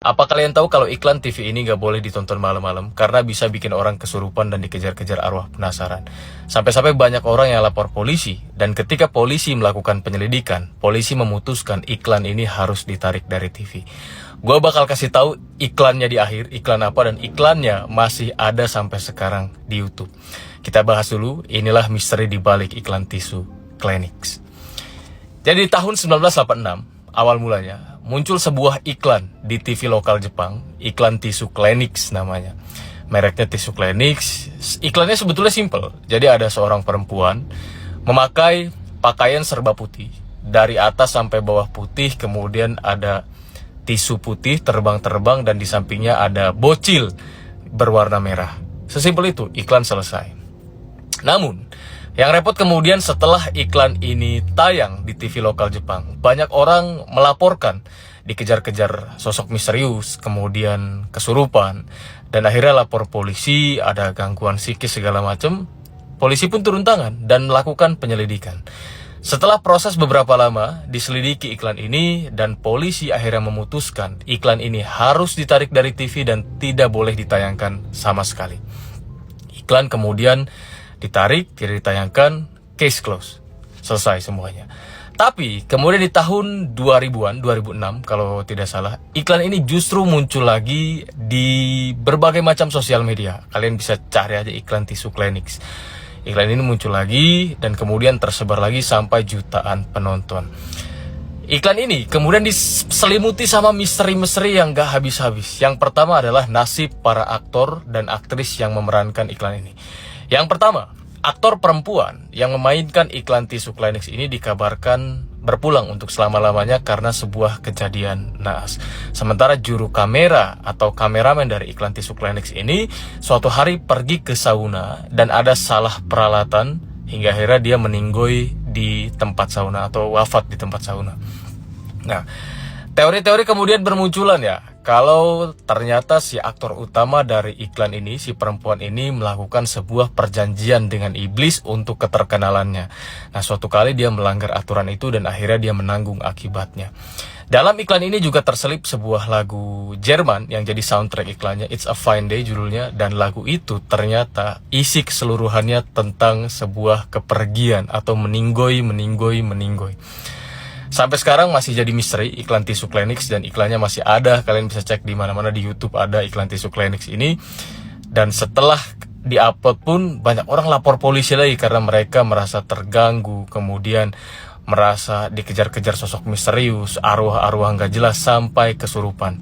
Apa kalian tahu kalau iklan TV ini nggak boleh ditonton malam-malam karena bisa bikin orang kesurupan dan dikejar-kejar arwah penasaran. Sampai-sampai banyak orang yang lapor polisi, dan ketika polisi melakukan penyelidikan, polisi memutuskan iklan ini harus ditarik dari TV. Gua bakal kasih tahu iklannya di akhir, iklan apa, dan iklannya masih ada sampai sekarang di YouTube. Kita bahas dulu, inilah misteri di balik iklan tisu Kleenex. Jadi di tahun 1986, awal mulanya, muncul sebuah iklan di TV lokal Jepang, iklan tisu Kleenex namanya. Mereknya tisu Kleenex. Iklannya sebetulnya simple. Jadi ada seorang perempuan memakai pakaian serba putih, dari atas sampai bawah putih, kemudian ada tisu putih terbang-terbang, dan di sampingnya ada bocil berwarna merah. Sesimpel itu, iklan selesai. Namun, yang repot kemudian setelah iklan ini tayang di TV lokal Jepang, banyak orang melaporkan dikejar-kejar sosok misterius, kemudian kesurupan, dan akhirnya lapor polisi, ada gangguan psikis segala macam. Polisi pun turun tangan dan melakukan penyelidikan. Setelah proses beberapa lama diselidiki iklan ini, dan polisi akhirnya memutuskan iklan ini harus ditarik dari TV dan tidak boleh ditayangkan sama sekali. Iklan kemudian ditarik, tidak ditayangkan, case close, selesai semuanya. Tapi kemudian di tahun 2000-an, 2006 kalau tidak salah, iklan ini justru muncul lagi di berbagai macam sosial media. Kalian bisa cari aja iklan tisu Kleenex. Iklan ini muncul lagi dan kemudian tersebar lagi sampai jutaan penonton. Iklan ini kemudian diselimuti sama misteri-misteri yang gak habis-habis. Yang pertama adalah nasib para aktor dan aktris yang memerankan iklan ini. Yang pertama, aktor perempuan yang memainkan iklan tisu Kleenex ini dikabarkan berpulang untuk selama-lamanya karena sebuah kejadian naas. Sementara juru kamera atau kameramen dari iklan tisu Kleenex ini suatu hari pergi ke sauna dan ada salah peralatan hingga akhirnya dia meninggoy di tempat sauna atau wafat di tempat sauna. Nah, teori-teori kemudian bermunculan ya, kalau ternyata si aktor utama dari iklan ini, si perempuan ini melakukan sebuah perjanjian dengan iblis untuk keterkenalannya. Nah, suatu kali dia melanggar aturan itu dan akhirnya dia menanggung akibatnya. Dalam iklan ini juga terselip sebuah lagu Jerman yang jadi soundtrack iklannya, It's a Fine Day judulnya, dan lagu itu ternyata isi keseluruhannya tentang sebuah kepergian atau meninggoy. Sampai sekarang masih jadi misteri iklan tisu Kleenex, dan iklannya masih ada. Kalian bisa cek di mana-mana, di YouTube ada iklan tisu Kleenex ini. Dan setelah diupload pun banyak orang lapor polisi lagi karena mereka merasa terganggu, kemudian merasa dikejar-kejar sosok misterius, arwah-arwah nggak jelas sampai kesurupan.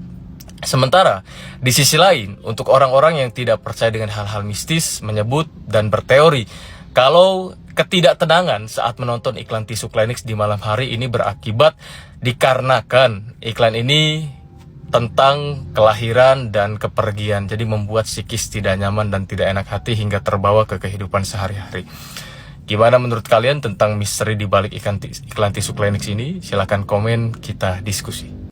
Sementara di sisi lain, untuk orang-orang yang tidak percaya dengan hal-hal mistis, menyebut dan berteori kalau ketidaktenangan saat menonton iklan tisu Kleenex di malam hari ini berakibat dikarenakan iklan ini tentang kelahiran dan kepergian. Jadi membuat psikis tidak nyaman dan tidak enak hati hingga terbawa ke kehidupan sehari-hari. Gimana menurut kalian tentang misteri di balik iklan tisu Kleenex ini? Silahkan komen, kita diskusi.